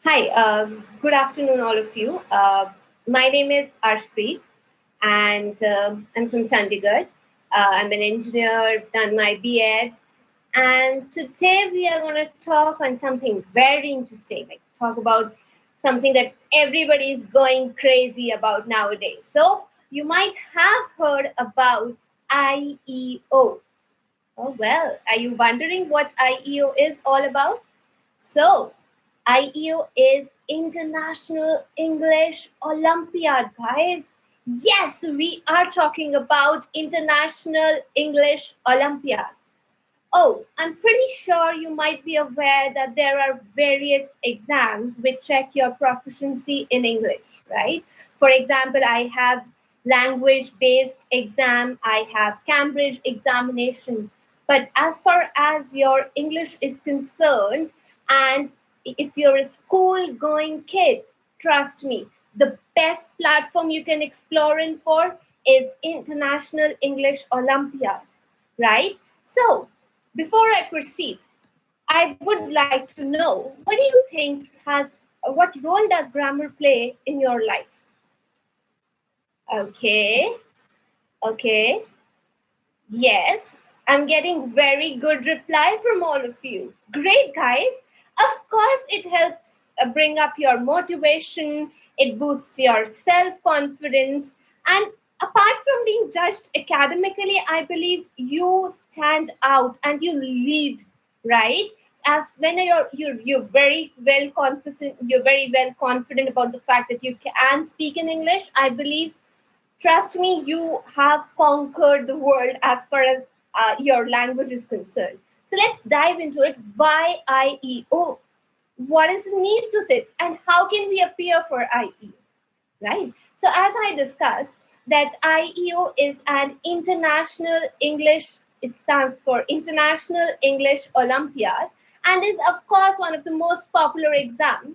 Hi, good afternoon, all of you. My name is Arshpreet, and I'm from Chandigarh. I'm an engineer, done my B.Ed, and today we are going to talk on something very interesting, like talk about something that everybody is going crazy about nowadays. So you might have heard about IEO. Oh well, are you wondering what IEO is all about? So, IEO is International English Olympiad, guys. Yes, we are talking about International English Olympiad. Oh, I'm pretty sure you might be aware that there are various exams which check your proficiency in English, right? For example, I have language based exam, I have Cambridge examination. But as far as your English is concerned, and if you're a school going kid, trust me, the best platform you can explore in for is International English Olympiad, right? So, before I proceed, I would like to know what do you think has what role does grammar play in your life? Okay, okay, yes, I'm getting very good reply from all of you. Great, guys. Of course, it helps bring up your motivation, it boosts your self confidence, and apart from being judged academically, I believe you stand out and you lead, right? As when you're very well confident, you're very well confident about the fact that you can speak in English. I believe, trust me, you have conquered the world as far as your language is concerned. So let's dive into it. Why IEO? What is the need to sit, and how can we appear for IEO? Right. So as I discussed, that IEO is an international English. It stands for International English Olympiad, and is of course one of the most popular exams,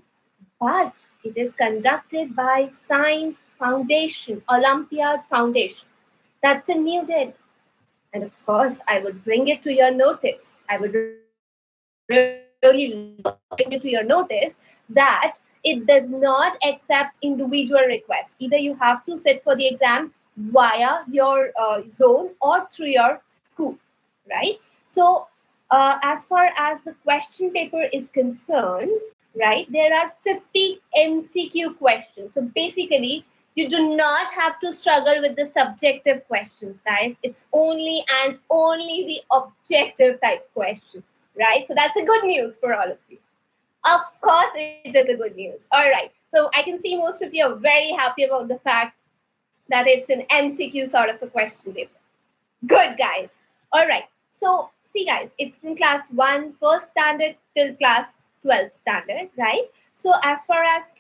but it is conducted by Science Foundation, Olympiad Foundation. That's in New Delhi. And of course, I would bring it to your notice. I would really love to bring it to your notice that it does not accept individual requests. Either you have to sit for the exam via your zone or through your school, right? So, as far as the question paper is concerned, right, there are 50 MCQ questions. So basically, you do not have to struggle with the subjective questions, guys. It's only and only the objective type questions, right? So that's a good news for all of you. Of course, it is a good news. All right. So I can see most of you are very happy about the fact that it's an MCQ sort of a question paper. Good, guys. All right. So, see, guys, it's from class 1, first standard, till class 12th standard, right? So, as far as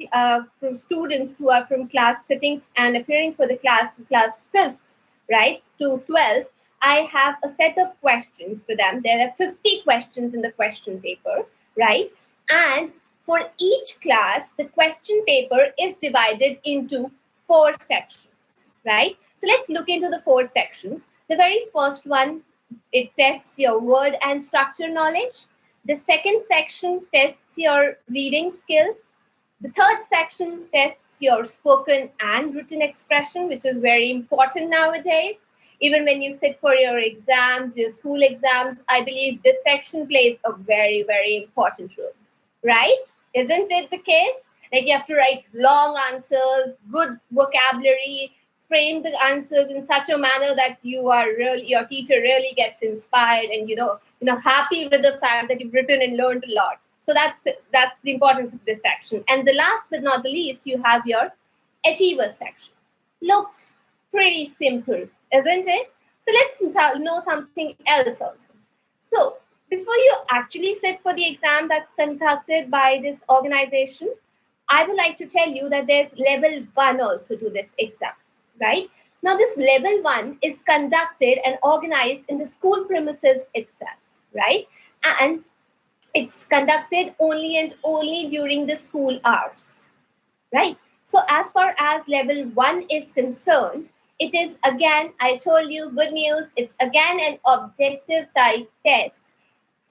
from students who are from class sitting and appearing for the class 5th, right, to 12th, I have a set of questions for them. There are 50 questions in the question paper, right? And for each class, the question paper is divided into 4 sections, right? So let's look into the 4 sections. The very first one, it tests your word and structure knowledge. The second section tests your reading skills. The third section tests your spoken and written expression, which is very important nowadays. Even when you sit for your exams, your school exams, I believe this section plays a very, very important role, right? Isn't it the case? Like you have to write long answers, good vocabulary, frame the answers in such a manner that you are really, your teacher really gets inspired and happy with the fact that you've written and learned a lot. So that's the importance of this section. And the last but not the least, you have your achiever section. Looks pretty simple, isn't it? So let's know something else also. So before you actually sit for the exam that's conducted by this organization, I would like to tell you that there's level 1 also to this exam, right? Now, this level 1 is conducted and organized in the school premises itself, right? And it's conducted only and only during the school hours, right? So, as far as level 1 is concerned, it is again, I told you, good news, it's again an objective type test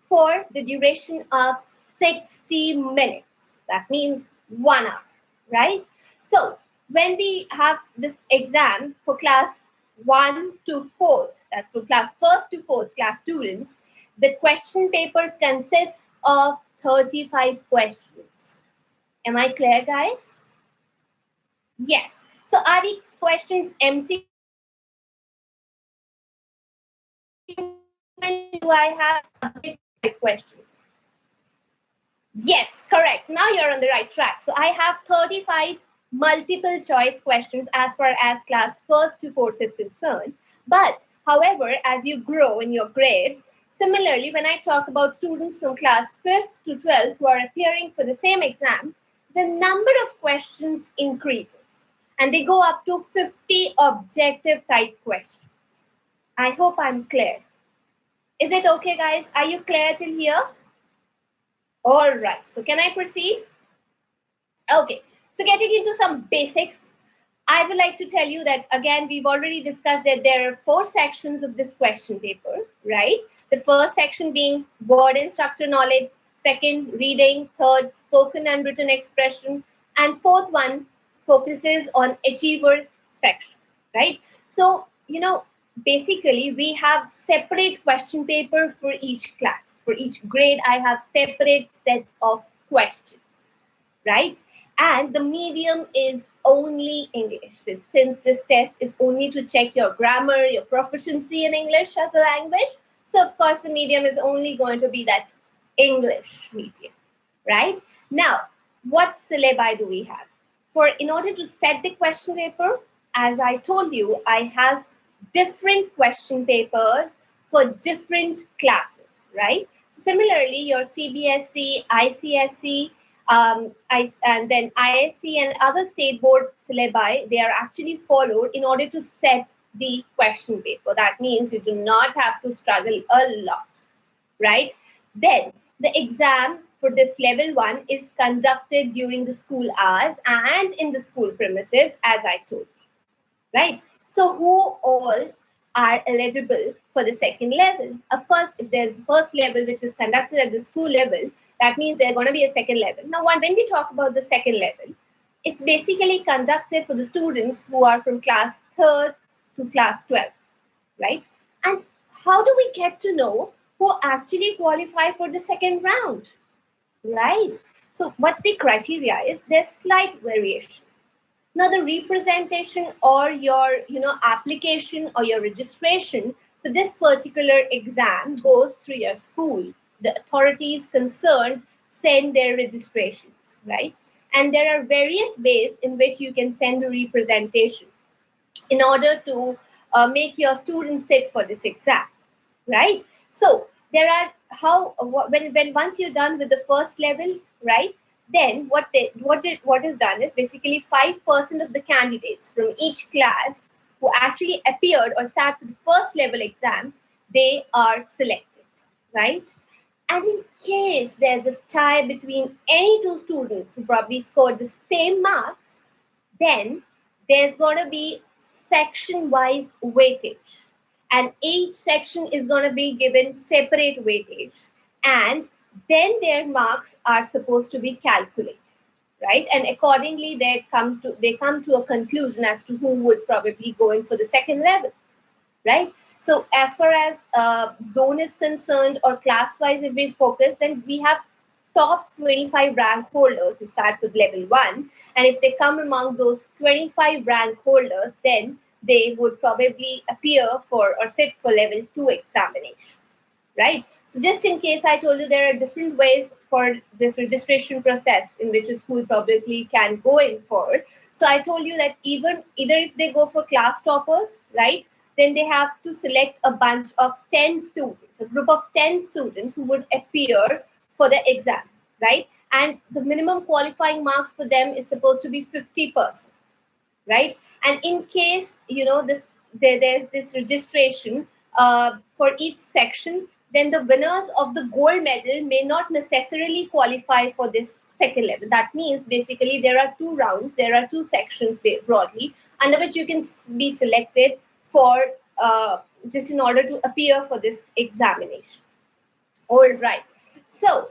for the duration of 60 minutes. That means 1 hour, right? So when we have this exam for class 1 to 4th, that's for class 1st to 4th class students, the question paper consists of 35 questions. Am I clear, guys? Yes. So are these questions MCQ? Do I have subject questions? Yes, correct. Now you're on the right track. So I have 35 multiple choice questions as far as class 1st to 4th is concerned. But however, as you grow in your grades, similarly, when I talk about students from class 5th to 12th who are appearing for the same exam, the number of questions increases and they go up to 50 objective type questions. I hope I'm clear. Is it okay, guys? Are you clear till here? All right. So can I proceed? Okay. So getting into some basics, I would like to tell you that, again, we've already discussed that there are 4 sections of this question paper, right? The first section being word and structure knowledge, second, reading, third, spoken and written expression, and fourth one focuses on achievers section, right? So, basically we have separate question paper for each class. For each grade, I have separate set of questions, right? And the medium is only English. Since this test is only to check your grammar, your proficiency in English as a language, so of course the medium is only going to be that English medium, right? Now, what syllabi do we have? In order to set the question paper, as I told you, I have different question papers for different classes, right? Similarly, your CBSE, ICSE, and then ISC and other state board syllabi, they are actually followed in order to set the question paper. That means you do not have to struggle a lot, right? Then the exam for this level 1 is conducted during the school hours and in the school premises, as I told you, right? So who all are eligible for the second level? Of course, if there's first level which is conducted at the school level, that means there's going to be a second level. Now, when we talk about the second level, it's basically conducted for the students who are from class 3rd to class 12, right? And how do we get to know who actually qualify for the second round, right? So what's the criteria is there's slight variation. Now, the representation or your application or your registration for this particular exam goes through your school. The authorities concerned send their registrations, right? And there are various ways in which you can send a representation in order to make your students sit for this exam, right? So there are when once you're done with the first level, right? Then what is done is basically 5% of the candidates from each class who actually appeared or sat for the first level exam, they are selected, right? And in case there's a tie between any 2 students who probably scored the same marks, then there's going to be section-wise weightage. And each section is going to be given separate weightage. And then their marks are supposed to be calculated, right? And accordingly, they come to a conclusion as to who would probably go in for the second level, right? So as far as zone is concerned or class-wise, if we focus, then we have top 25 rank holders who start with level 1. And if they come among those 25 rank holders, then they would probably appear for or sit for level 2 examination, right? So just in case, I told you there are different ways for this registration process in which a school probably can go in for. So I told you that either if they go for class toppers, right, then they have to select a bunch of 10 students, a group of 10 students who would appear for the exam, right? And the minimum qualifying marks for them is supposed to be 50%, right? And in case, there's this registration for each section, then the winners of the gold medal may not necessarily qualify for this second level. That means basically there are 2 rounds, there are 2 sections broadly, under which you can be selected for just in order to appear for this examination. All right. So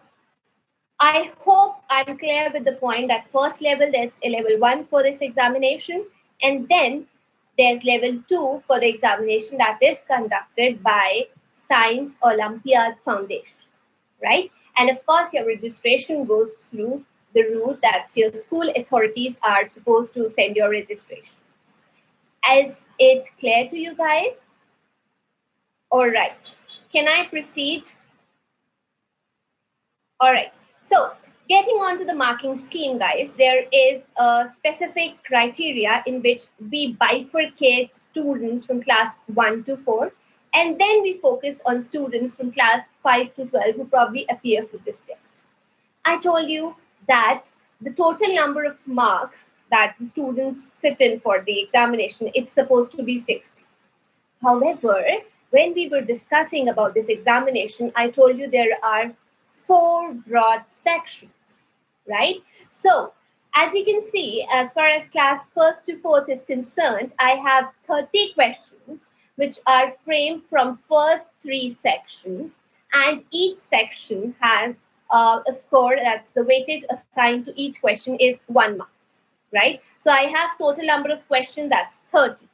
I hope I'm clear with the point that first level, there's a level 1 for this examination, and then there's level 2 for the examination that is conducted by Science Olympiad Foundation, right? And of course, your registration goes through the route that your school authorities are supposed to send your registration. Is it clear to you guys? All right. Can I proceed? All right. So getting on to the marking scheme, guys, there is a specific criteria in which we bifurcate students from class 1 to 4, and then we focus on students from class 5 to 12 who probably appear for this test. I told you that the total number of marks that the students sit in for the examination, it's supposed to be 60. However, when we were discussing about this examination, I told you there are 4 broad sections, right? So, as you can see, as far as class 1st to 4th is concerned, I have 30 questions which are framed from first 3 sections, and each section has a score. That's the weightage assigned to each question is 1 mark, right? So I have total number of questions, that's 30.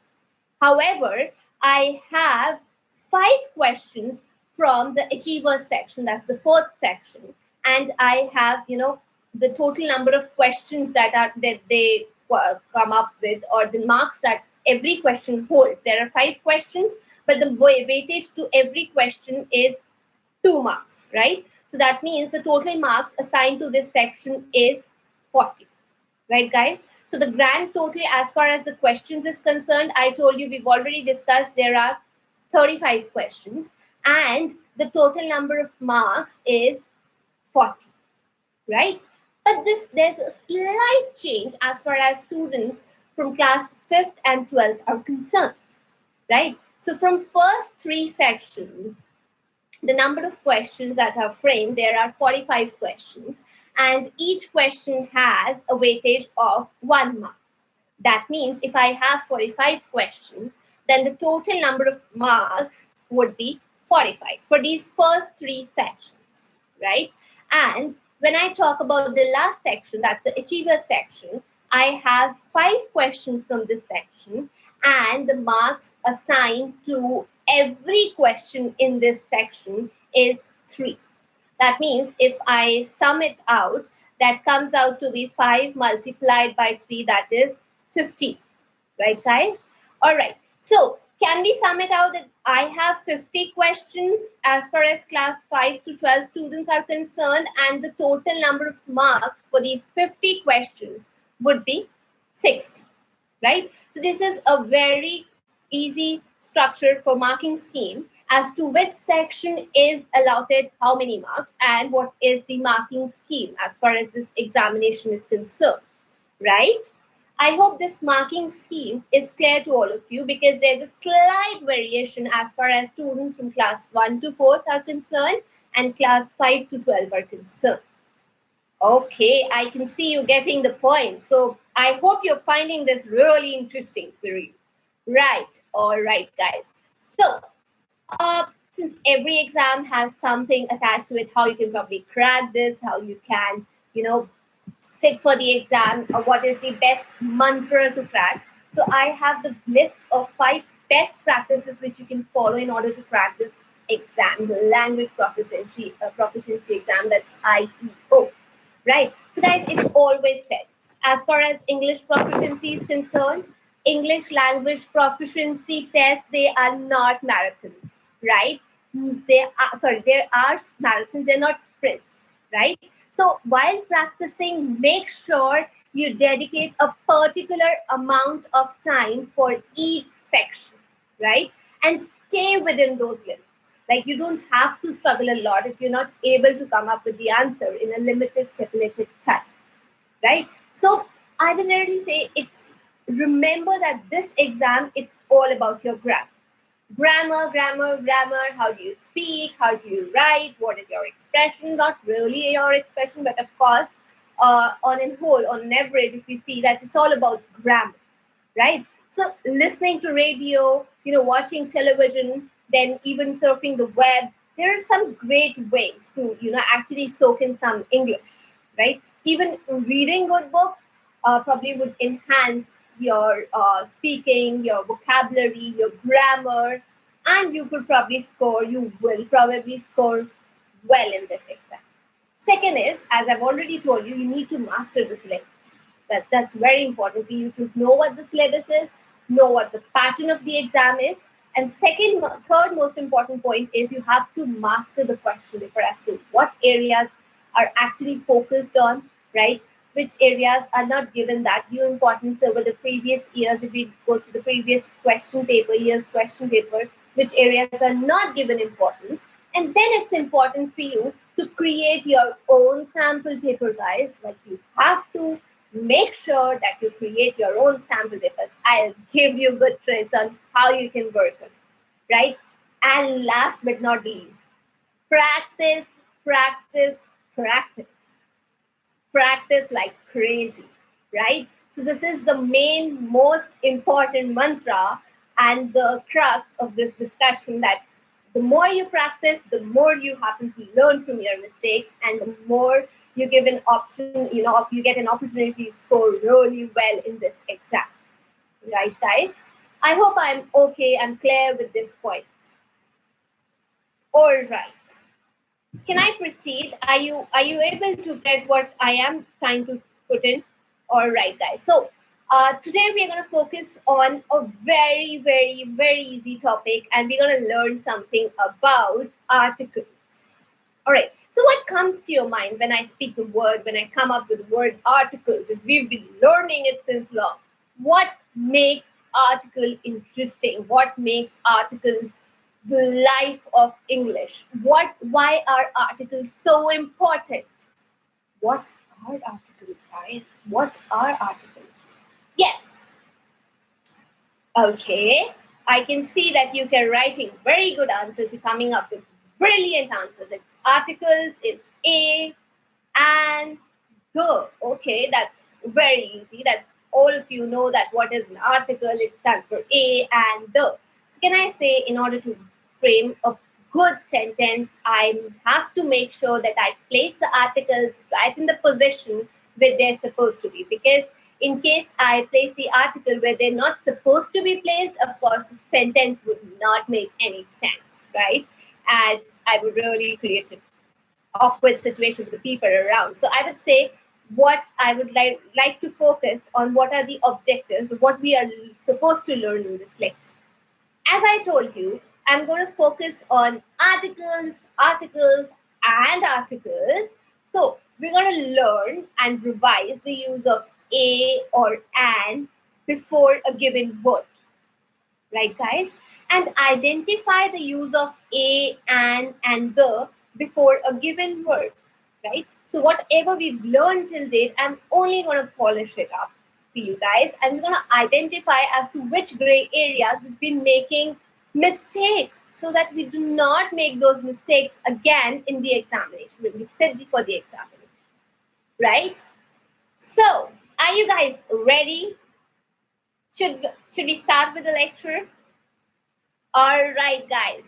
However, I have 5 questions from the achievers section, that's the 4th section, and I have, the total number of questions that they come up with, or the marks that every question holds. There are 5 questions, but the weightage to every question is 2 marks, right? So that means the total marks assigned to this section is 40, right, guys? So the grand total as far as the questions is concerned, I told you we've already discussed there are 35 questions, and the total number of marks is 40, right? But there's a slight change as far as students from class 5th and 12th are concerned, right? So from first 3 sections, the number of questions that are framed, there are 45 questions, and each question has a weightage of 1 mark. That means if I have 45 questions, then the total number of marks would be 45 for these first 3 sections, right? And when I talk about the last section, that's the achiever section, I have 5 questions from this section, and the marks assigned to every question in this section is 3. That means if I sum it out, that comes out to be 5 multiplied by 3, that is 50, right, guys? All right. So can we sum it out that I have 50 questions as far as class 5 to 12 students are concerned, and the total number of marks for these 50 questions would be 60, right? So this is a very easy structure for marking scheme as to which section is allotted how many marks and what is the marking scheme as far as this examination is concerned, right? I hope this marking scheme is clear to all of you, because there's a slight variation as far as students from class 1 to 4th are concerned and class 5 to 12 are concerned. Okay, I can see you getting the point. So I hope you're finding this really interesting for you. Right, all right, guys. So since every exam has something attached to it, how you can probably crack this, how you can, sit for the exam, or what is the best mantra to crack. So I have the list of 5 best practices which you can follow in order to crack this exam, the language proficiency exam, that's IEO, right? So guys, it's always said, as far as English proficiency is concerned, English language proficiency tests, they are not marathons, right? There are marathons, they're not sprints, right? So while practicing, make sure you dedicate a particular amount of time for each section, right? And stay within those limits. Like, you don't have to struggle a lot if you're not able to come up with the answer in a limited stipulated time, right? So I will already say, remember that this exam, it's all about your grammar. Grammar, how do you speak, how do you write, what is your expression, not really your expression, but of course, on an average, if we see that it's all about grammar, right? So listening to radio, watching television, then even surfing the web, there are some great ways to, actually soak in some English, right? Even reading good books probably would enhance your speaking, your vocabulary, your grammar, and you will probably score well in this exam. Second is, as I've already told you, you need to master the syllabus. That's very important for you to know what the syllabus is, know what the pattern of the exam is. And third most important point is you have to master the question paper as to what areas are actually focused on, right? Which areas are not given that due importance over the previous years. If we go to the previous year's question paper, which areas are not given importance. And then it's important for you to create your own sample paper, guys. Like, you have to make sure that you create your own sample papers. I'll give you good tricks on how you can work on it, right? And last but not least, practice, practice, practice. Practice like crazy, right? So this is the most important mantra and the crux of this discussion, that the more you practice, the more you happen to learn from your mistakes, and the more you give an option, you get an opportunity to score really well in this exam. Right, guys? I hope I'm okay. I'm clear with this point. All right. Can I proceed? Are you able to get what I am trying to put in? All right, guys. So today we're going to focus on a very, very, very easy topic, and we're going to learn something about articles. All right. So what comes to your mind when I speak the word, when I come up with the word articles? If we've been learning it since long, what makes article interesting? What makes articles the life of English? Why are articles so important? What are articles, guys? What are articles? Yes. Okay. I can see that you can writing very good answers. You're coming up with brilliant answers. It's articles, it's a, and, the. Okay, that's very easy. That all of you know that what is an article, it stands for a and the. So can I say, in order to frame a good sentence, I have to make sure that I place the articles right in the position where they're supposed to be. Because in case I place the article where they're not supposed to be placed, of course, the sentence would not make any sense, right? And I would really create an awkward situation with the people around. So I would say, what I would like to focus on, what are the objectives, what we are supposed to learn in this lecture. As I told you, I'm going to focus on articles, and articles. So we're going to learn and revise the use of a or an before a given word. Right, guys? And identify the use of a, an, and the before a given word. Right? So whatever we've learned till date, I'm only going to polish it up for you guys. I'm going to identify as to which gray areas we've been making mistakes, so that we do not make those mistakes again in the examination, when we sit before the examination. Right? So, are you guys ready? Should we start with the lecture? All right, guys.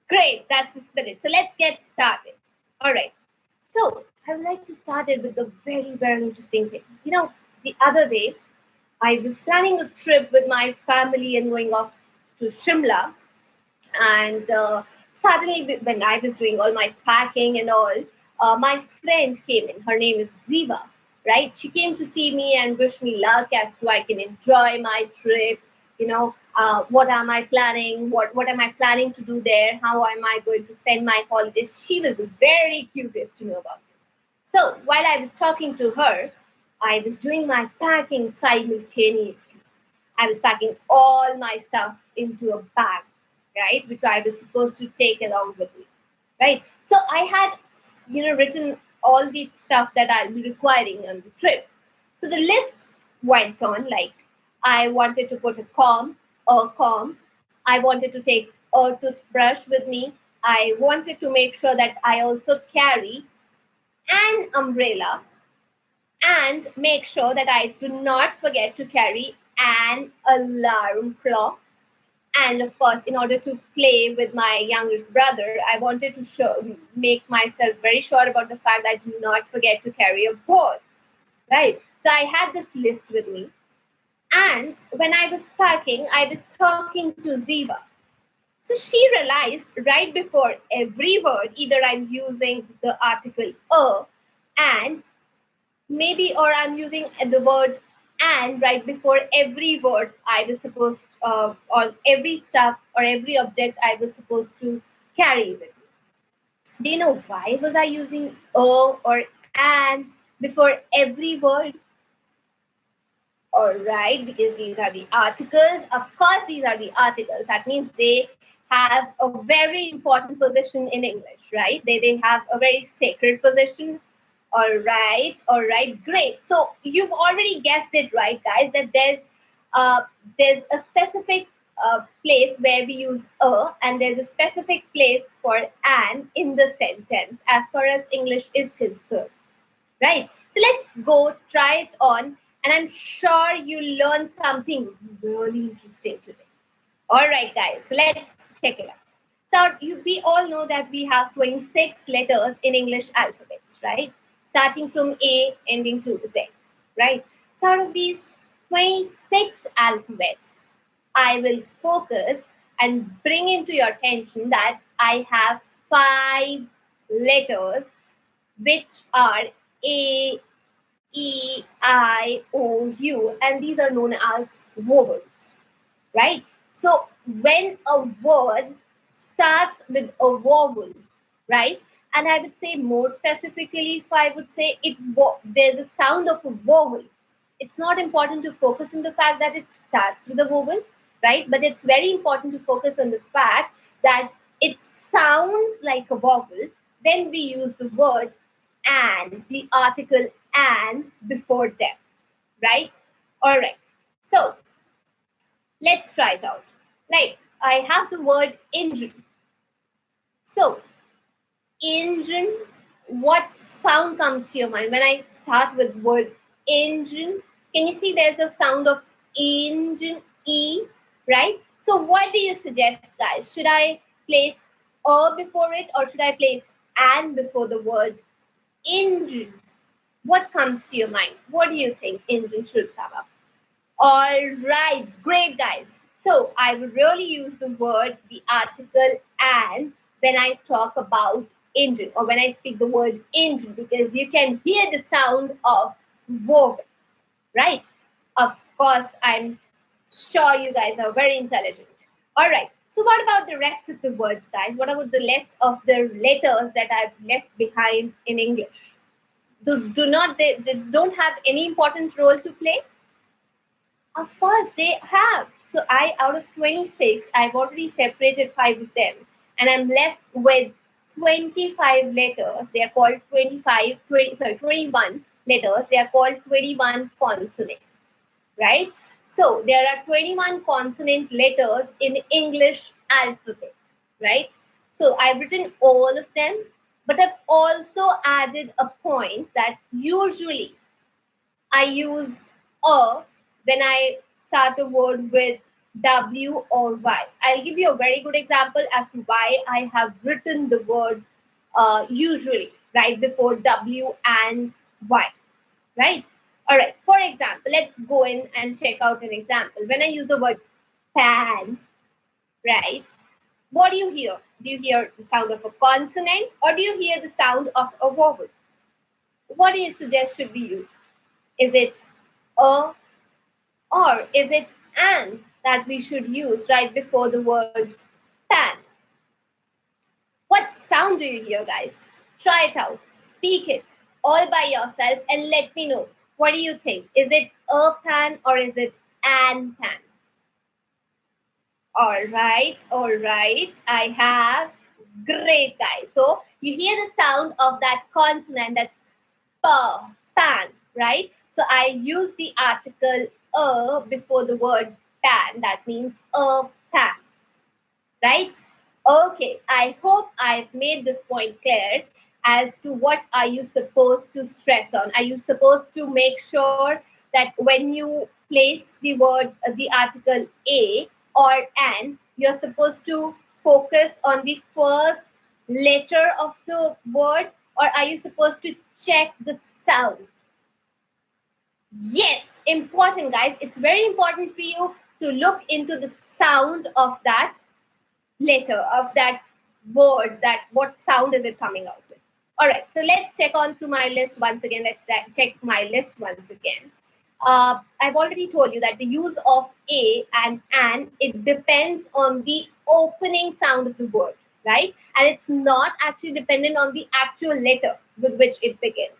Great, that's the spirit. So let's get started. All right. So I would like to start it with a very, very interesting thing. The other day, I was planning a trip with my family and going off to Shimla. And suddenly, when I was doing all my packing and all, my friend came in. Her name is Ziva, right? She came to see me and wish me luck as to I can enjoy my trip. What am I planning? What am I planning to do there? How am I going to spend my holidays? She was very curious to know about it. So while I was talking to her, I was doing my packing simultaneously. I was packing all my stuff into a bag, right, which I was supposed to take along with me, right? So I had, written all the stuff that I'll be requiring on the trip. So the list went on, like, I wanted to put a comb. I wanted to take a toothbrush with me. I wanted to make sure that I also carry an umbrella, and make sure that I do not forget to carry an alarm clock, And of course, in order to play with my youngest brother, I wanted to make myself very sure about the fact that I do not forget to carry a board, right? So I had this list with me. And when I was parking, I was talking to Ziva. So she realized right before every word, either I'm using the article and maybe, or I'm using the word and right before every word I was supposed, or every stuff or every object I was supposed to carry with me. Do you know why was I using or and before every word? All right, because these are the articles. Of course, these are the articles. That means they have a very important position in English, right? They have a very sacred position. All right, great. So you've already guessed it, right, guys? That there's a specific place where we use and there's a specific place for an in the sentence, as far as English is concerned, right? So let's go try it on, and I'm sure you'll learn something really interesting today. All right, guys, so let's check it out. So we all know that we have 26 letters in English alphabets, right? Starting from A, ending to Z, right? So out of these 26 alphabets, I will focus and bring into your attention that I have 5 letters which are A, E, I, O, U, and these are known as vowels, right? So when a word starts with a vowel, right? And I would say more specifically, if I would say there's a sound of a vowel. It's not important to focus on the fact that it starts with a vowel, right? But it's very important to focus on the fact that it sounds like a vowel. Then we use the word and, the article and before them, right? All right. So let's try it out. Like I have the word engine. So engine, what sound comes to your mind when I start with word engine? Can you see there's a sound of engine, E, right? So what do you suggest, guys? Should I place a before it, or should I place an before the word engine? What comes to your mind? What do you think engine should come up? All right, great, guys. So I would really use the word, the article, and when I talk about engine, or when I speak the word engine, because you can hear the sound of vowel, right? Of course, I'm sure you guys are very intelligent. All right. So what about the rest of the words, guys? What about the rest of the letters that I've left behind in English? Do not they don't have any important role to play? Of course they have. So I, out of 26, I've already separated 5 of them, and I'm left with 25 letters. They are called 21 letters. They are called 21 consonants, right? So there are 21 consonant letters in English alphabet, right? So I've written all of them, but I've also added a point that usually I use a when I start a word with W or Y. I'll give you a very good example as to why I have written the word usually right before W and Y, right? All right, for example, let's go in and check out an example. When I use the word pan, right, what do you hear? Do you hear the sound of a consonant, or do you hear the sound of a vowel? What do you suggest should be used? Is it a, or is it an that we should use right before the word pan? What sound do you hear, guys? Try it out. Speak it all by yourself and let me know. What do you think? Is it a pan or is it an pan? All right, all right. I have great, guys. So you hear the sound of that consonant, that's pan, right? So I use the article a before the word pan. That means a pan, right? Okay, I hope I've made this point clear as to what are you supposed to stress on. Are you supposed to make sure that when you place the word, the article a, or an, you're supposed to focus on the first letter of the word, or are you supposed to check the sound? Yes, important, guys. It's very important for you to look into the sound of that letter, of that word, that what sound is it coming out with. All right, so let's check on to my list once again. Let's check my list once again. I've already told you that the use of a and an, it depends on the opening sound of the word, right? And it's not actually dependent on the actual letter with which it begins,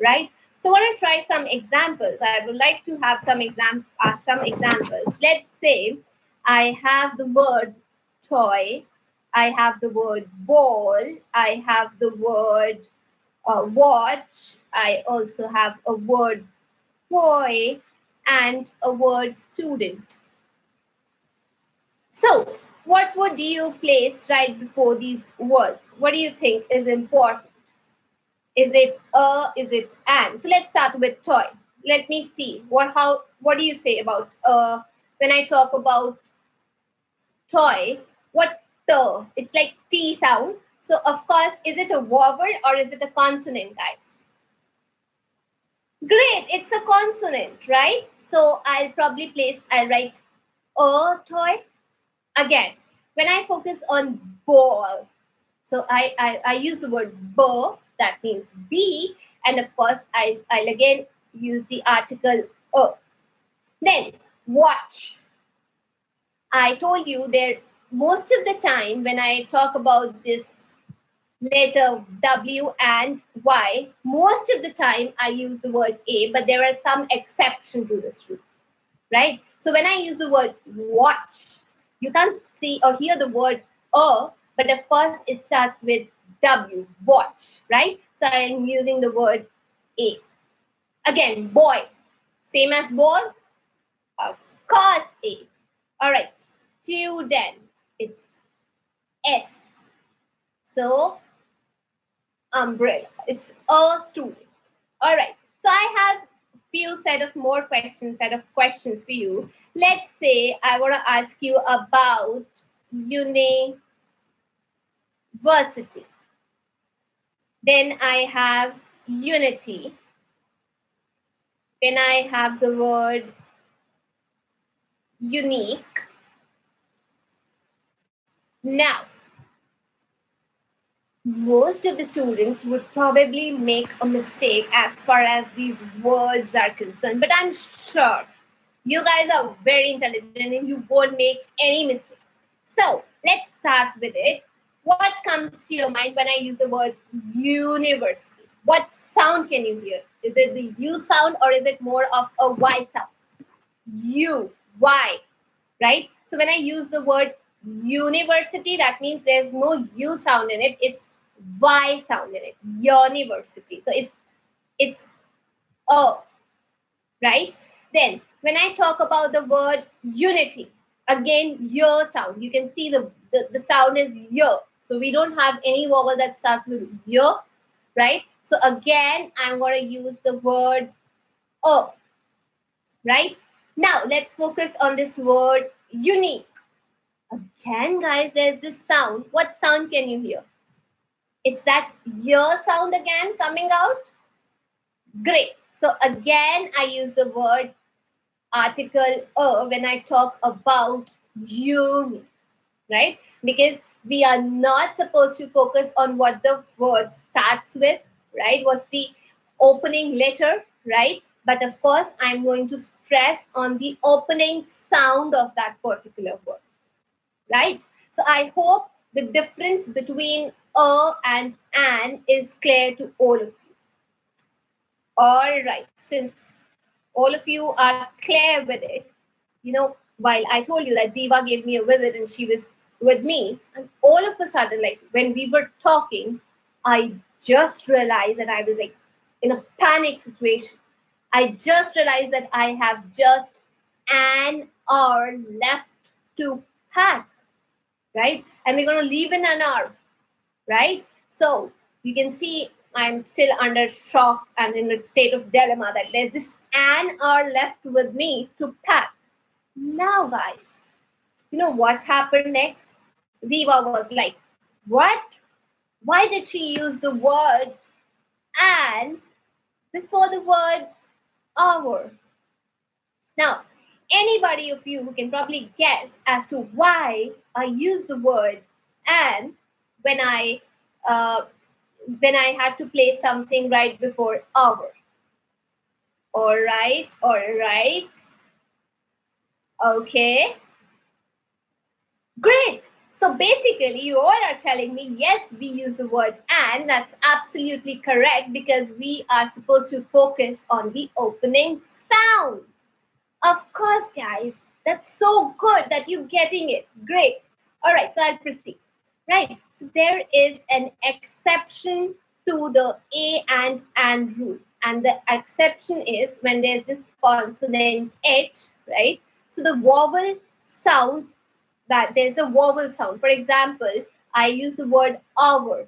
right? So I want to try some examples. I would like to have some examples. Let's say I have the word toy, I have the word ball, I have the word watch, I also have a word boy, and a word student. So, what would you place right before these words? What do you think is important? Is it a? Is it an? So let's start with toy. Let me see. What do you say about when I talk about toy? What t? It's like T sound. So of course, is it a vowel or is it a consonant, guys? Great, it's a consonant, right? So I'll write a toy. Again, when I focus on ball, so I use the word b, that means B, and of course I'll again use the article a. Then watch. I told you there most of the time when I talk about this letter W and Y, most of the time I use the word A, but there are some exceptions to this rule, right? So when I use the word watch, you can't see or hear the word a, but of course it starts with W, watch, right? So I'm using the word A. Again, boy, same as ball, of course A. All right, student, it's S. So umbrella, it's a student. All right, so I have few set of questions for you. Let's say I want to ask you about university. Then I have unity. Then I have the word unique. Now, most of the students would probably make a mistake as far as these words are concerned, but I'm sure you guys are very intelligent and you won't make any mistake. So let's start with it. What comes to your mind when I use the word university? What sound can you hear? Is it the U sound or is it more of a Y sound? U, Y, right? So when I use the word university, that means there's no U sound in it. It's Y sound in it. University. So it's a, right? Then when I talk about the word unity, again, your sound. You can see the sound is your. So we don't have any vowel that starts with your, right? So again, I'm going to use the word a, right? Now let's focus on this word unique. Again, guys, there's this sound. What sound can you hear? It's that your sound again coming out. Great. So again, I use the word article a when I talk about unique, right? Because we are not supposed to focus on what the word starts with, right? What's the opening letter, right? But of course, I'm going to stress on the opening sound of that particular word, right? So I hope the difference between a and an is clear to all of you. All right, since all of you are clear with it, while I told you that Diva gave me a visit and she was with me, and all of a sudden, like when we were talking, I just realized that I was like in a panic situation. I just realized that I have just an hour left to pack, right? And we're going to leave in an hour, right? So you can see I'm still under shock and in a state of dilemma that there's just an hour left with me to pack. Now, guys, You know what happened next? Ziva was like, what? Why did she use the word and before the word hour? Now, anybody of you who can probably guess as to why I use the word and when I uh, when I had to place something right before hour. All right. Okay, great. So basically, you all are telling me, yes, we use the word and. That's absolutely correct because we are supposed to focus on the opening sound. Of course, guys. That's so good that you're getting it. Great. All right, so I'll proceed. Right. So there is an exception to the A and rule. And the exception is when there's this consonant H, right? So the vowel sound, that there's a vowel sound. For example, I use the word hour.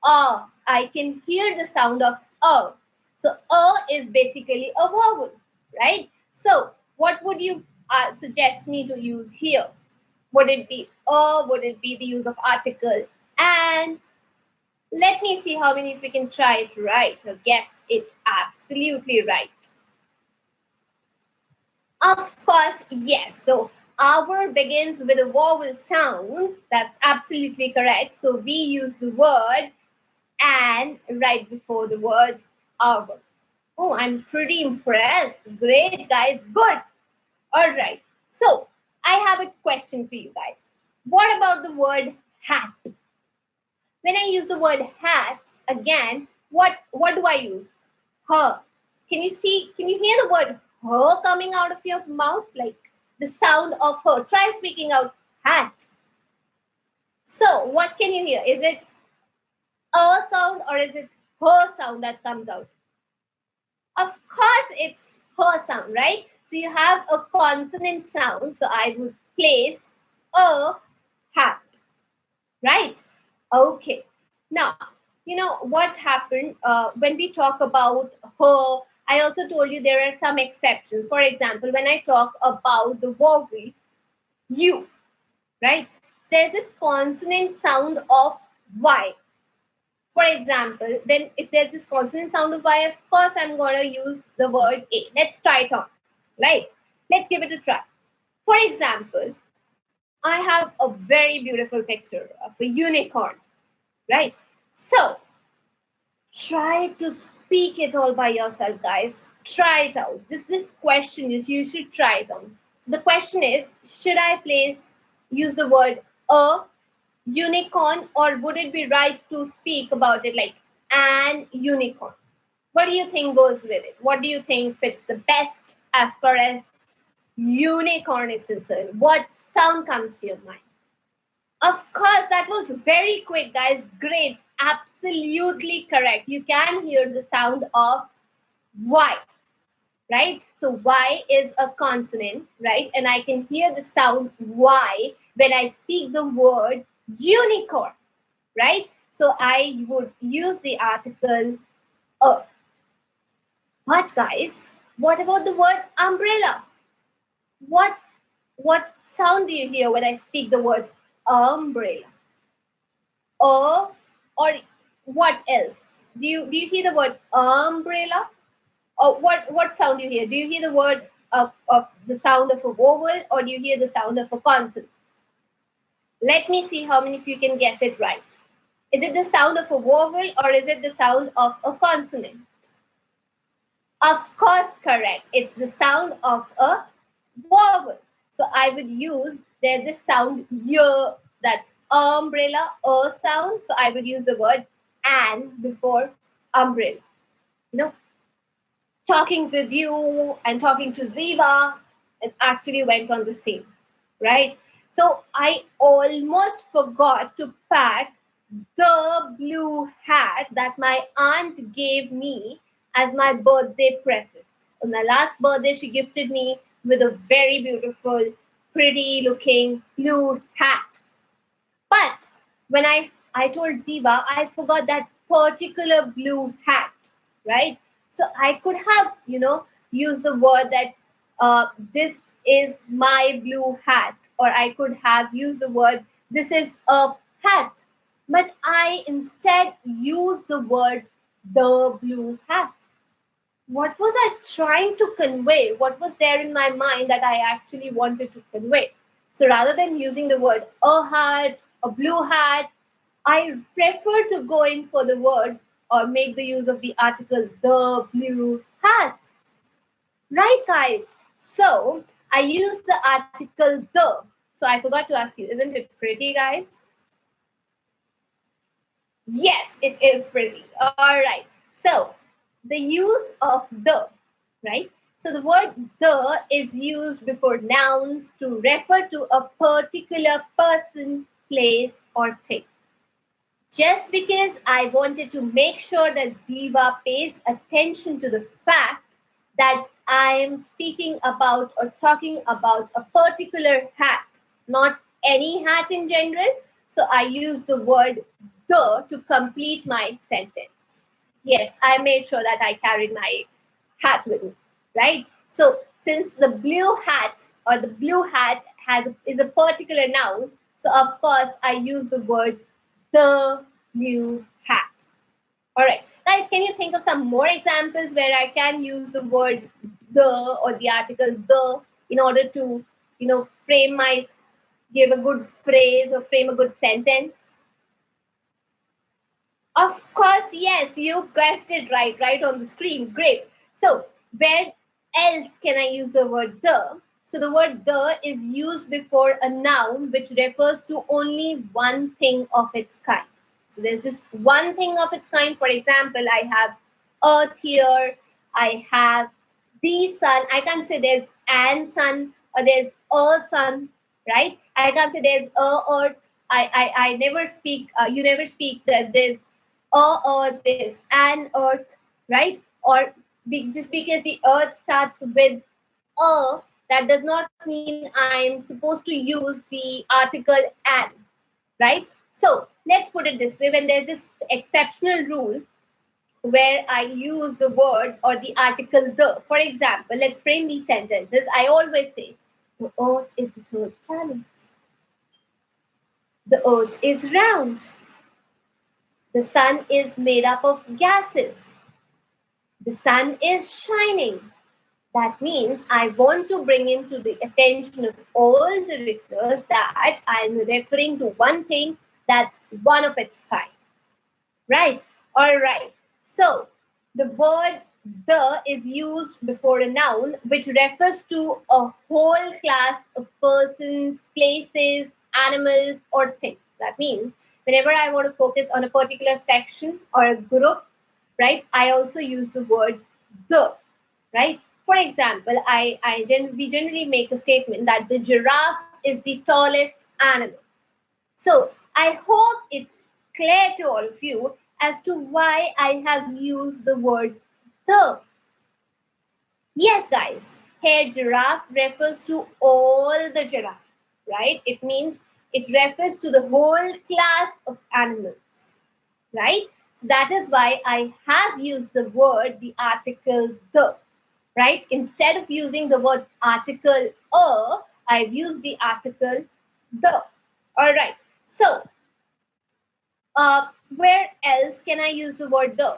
I can hear the sound of a. So is basically a vowel, right? So what would you suggest me to use here? Would it be a? Would it be the use of article and? Let me see how many of you can try it right or guess it absolutely right. Of course, yes. So our begins with a vowel sound. That's absolutely correct. So we use the word and right before the word our. Oh, I'm pretty impressed. Great, guys. Good. All right. So I have a question for you guys. What about the word hat? When I use the word hat, again, what do I use? Her. Can you hear the word her coming out of your mouth? Like the sound of her. Try speaking out hat. So what can you hear? Is it a sound or is it her sound that comes out? Of course, it's her sound, right? So you have a consonant sound. So I would place a hat, right? Okay. Now, you know what happened when we talk about her. I also told you there are some exceptions. For example, when I talk about the vowel U, right? There's this consonant sound of Y. For example, then if there's this consonant sound of Y, of course I'm going to use the word A. Let's try it on, right? Let's give it a try. For example, I have a very beautiful picture of a unicorn, right? So try to speak it all by yourself, guys. Try it out. Just this question is you should try it on. So the question is, should I use the word a unicorn, or would it be right to speak about it like an unicorn? What do you think goes with it? What do you think fits the best as far as unicorn is concerned? What sound comes to your mind? Of course, that was very quick, guys. Great. Absolutely correct. You can hear the sound of Y, right? So Y is a consonant, right? And I can hear the sound Y when I speak the word unicorn, right? So I would use the article a. But guys, what about the word umbrella? What what sound do you hear when I speak the word umbrella? Or what else? Do you hear the word umbrella? Or what sound do you hear? Do you hear the word of the sound of a vowel, or do you hear the sound of a consonant? Let me see how many of you can guess it right. Is it the sound of a vowel or is it the sound of a consonant? Of course, correct. It's the sound of a vowel. So I would use, there's this sound y, that's umbrella, a sound. So I would use the word and before umbrella. You know, talking with you and talking to Ziva, it actually went on the same, right? So I almost forgot to pack the blue hat that my aunt gave me as my birthday present. On my last birthday, she gifted me with a very beautiful, pretty looking blue hat. But when I told Diva, I forgot that particular blue hat, right? So I could have, used the word that this is my blue hat, or I could have used the word this is a hat, but I instead use the word the blue hat. What was I trying to convey? What was there in my mind that I actually wanted to convey? So rather than using the word a hat, a blue hat, I prefer to go in for the word or make the use of the article the blue hat. Right, guys? So I use the article the. So I forgot to ask you, isn't it pretty, guys? Yes, it is pretty. All right. So the use of the, right? So the word the is used before nouns to refer to a particular person, place, or thing. Just because I wanted to make sure that Ziva pays attention to the fact that I am speaking about or talking about a particular hat, not any hat in general. So I use the word the to complete my sentence. Yes, I made sure that I carried my hat with me, right? So since the blue hat or the blue hat is a particular noun, so of course I use the word the blue hat. All right, guys, can you think of some more examples where I can use the word the or the article the in order to, give a good phrase or frame a good sentence? Of course, yes, you guessed it right on the screen. Great. So, where else can I use the word the? So, the word the is used before a noun which refers to only one thing of its kind. So, there's just one thing of its kind. For example, I have earth here, I have the sun. I can't say there's an sun or there's a sun, right? I can't say there's a earth. I never speak, you never speak that there's a earth, there's an earth, right? Or just because the earth starts with a, that does not mean I'm supposed to use the article an, right? So let's put it this way: when there's this exceptional rule where I use the word or the article the, for example, let's frame these sentences. I always say, the earth is the third planet. The earth is round. The sun is made up of gases. The sun is shining. That means I want to bring into the attention of all the listeners that I'm referring to one thing that's one of its kind. Right? All right. So the word the is used before a noun which refers to a whole class of persons, places, animals, or things. That means whenever I want to focus on a particular section or a group, right, I also use the word the, right? For example, we generally make a statement that the giraffe is the tallest animal. So I hope it's clear to all of you as to why I have used the word the. Yes, guys, here giraffe refers to all the giraffe, right? It means it refers to the whole class of animals, right? So that is why I have used the word, the article the, right? Instead of using the word article I've used the article the. All right. So, where else can I use the word the?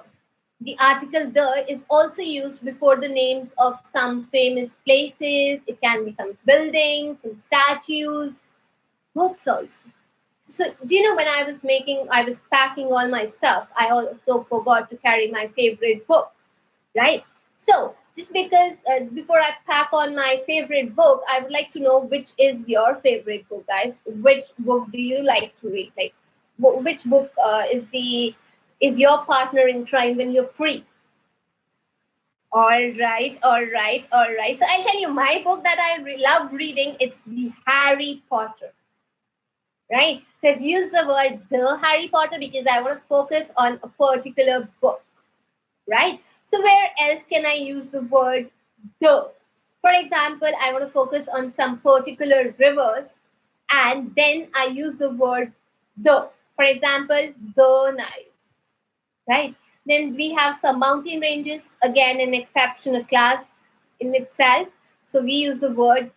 The article the is also used before the names of some famous places. It can be some buildings, some statues, books also. So, do you know when I was packing all my stuff, I also forgot to carry my favorite book, right? So, just because before I pack on my favorite book, I would like to know which is your favorite book, guys. Which book do you like to read? Like, which book is your partner in crime when you're free? All right, all right, all right. So I'll tell you my book that I love reading. It's the Harry Potter. Right. So I've used the word the Harry Potter because I want to focus on a particular book. Right. So where else can I use the word the? For example, I want to focus on some particular rivers and then I use the word the. For example, the Nile. Right. Then we have some mountain ranges, again, an exceptional class in itself. So we use the word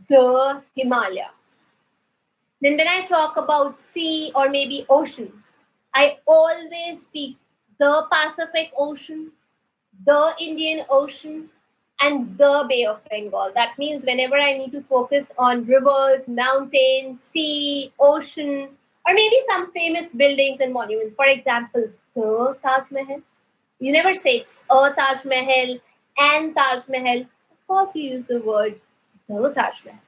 the Himalayas. Then when I talk about sea or maybe oceans, I always speak the Pacific Ocean, the Indian Ocean, and the Bay of Bengal. That means whenever I need to focus on rivers, mountains, sea, ocean, or maybe some famous buildings and monuments. For example, the Taj Mahal. You never say it's a Taj Mahal and Taj Mahal. Of course, you use the word the Taj Mahal,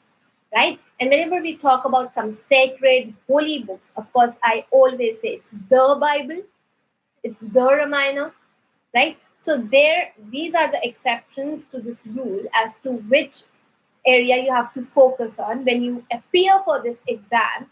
right? And whenever we talk about some sacred, holy books, of course, I always say it's the Bible, it's the Ramayana, right? So these are the exceptions to this rule as to which area you have to focus on when you appear for this exam,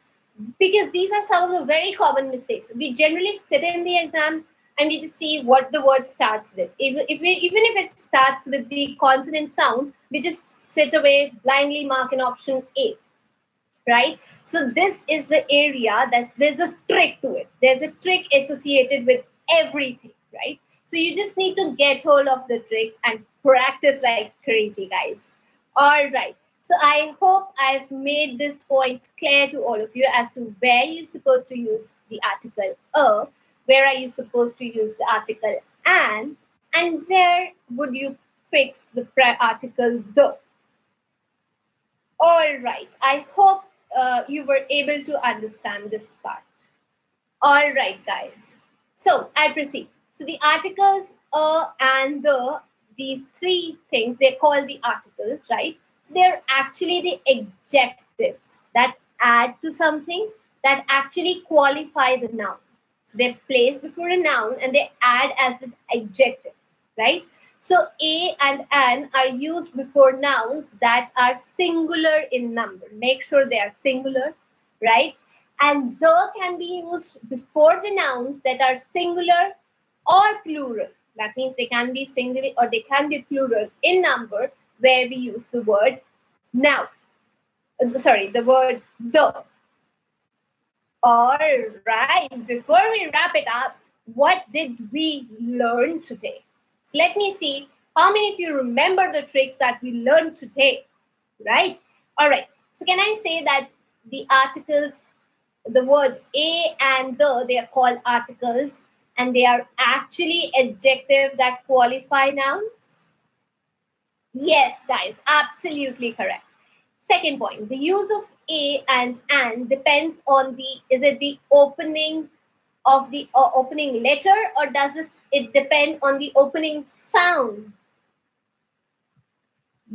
because these are some of the very common mistakes. We generally sit in the exam and we just see what the word starts with. Even if it starts with the consonant sound, we just sit away, blindly mark an option A, right? So this is the area that there's a trick to it. There's a trick associated with everything, right? So you just need to get hold of the trick and practice like crazy, guys. All right. So I hope I've made this point clear to all of you as to where you're supposed to use the article a, where are you supposed to use the article and where would you fix the article the. All right. I hope you were able to understand this part. All right, guys. So I proceed. So the articles and the, these three things, they're called the articles, right? So they're actually the adjectives that add to something, that actually qualify the noun. So they're placed before a noun and they add as an adjective, right? So a and an are used before nouns that are singular in number. Make sure they are singular, right? And the can be used before the nouns that are singular or plural. That means they can be singular or they can be plural in number, where we use the word now. Sorry, the word the. All right, before we wrap it up, what did we learn today? So let me see how many of you remember the tricks that we learned today, right? All right, so can I say that the articles, the words a and the, they are called articles and they are actually adjectives that qualify nouns? Yes, guys, absolutely correct. Second point, the use of a and an depends on the, is it the opening of the opening letter, or does it depend on the opening sound?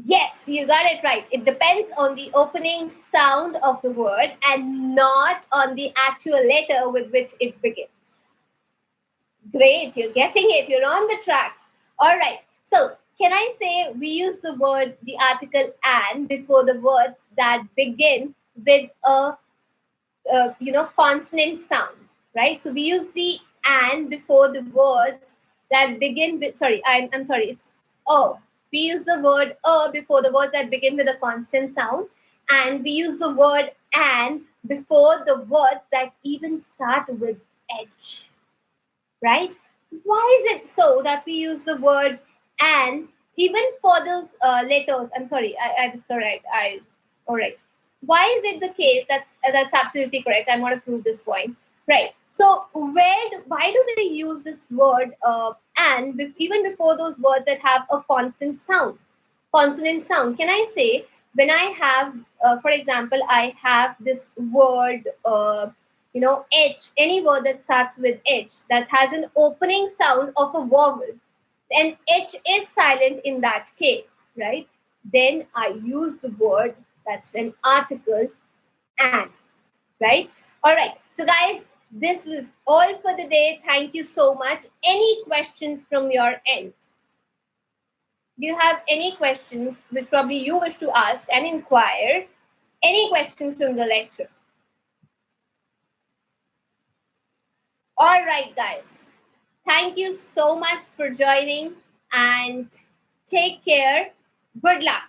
Yes, you got it right. It depends on the opening sound of the word and not on the actual letter with which it begins. Great, you're getting it. You're on the track. All right. So, can I say we use the word, the article "and" before the words that begin with a, consonant sound, right? So we use the "and" before the words that begin with. Sorry, I'm sorry. It's "oh." We use the word before the words that begin with a consonant sound, and we use the word "and" before the words that even start with "edge." Right? Why is it so that we use the word "and" even for those letters? I'm sorry, I was correct. All right. Why is it the case? That's absolutely correct. I'm going to prove this point. Right. So why do we use this word "and" even before those words that have a consonant sound? Can I say when I have, for example, I have this word. H, any word that starts with H that has an opening sound of a vowel, and H is silent in that case, right? Then I use the word that's an article "and," right? All right. So, guys, this was all for the day. Thank you so much. Any questions from your end? Do you have any questions which probably you wish to ask and inquire? Any questions from the lecture? All right, guys. Thank you so much for joining and take care. Good luck.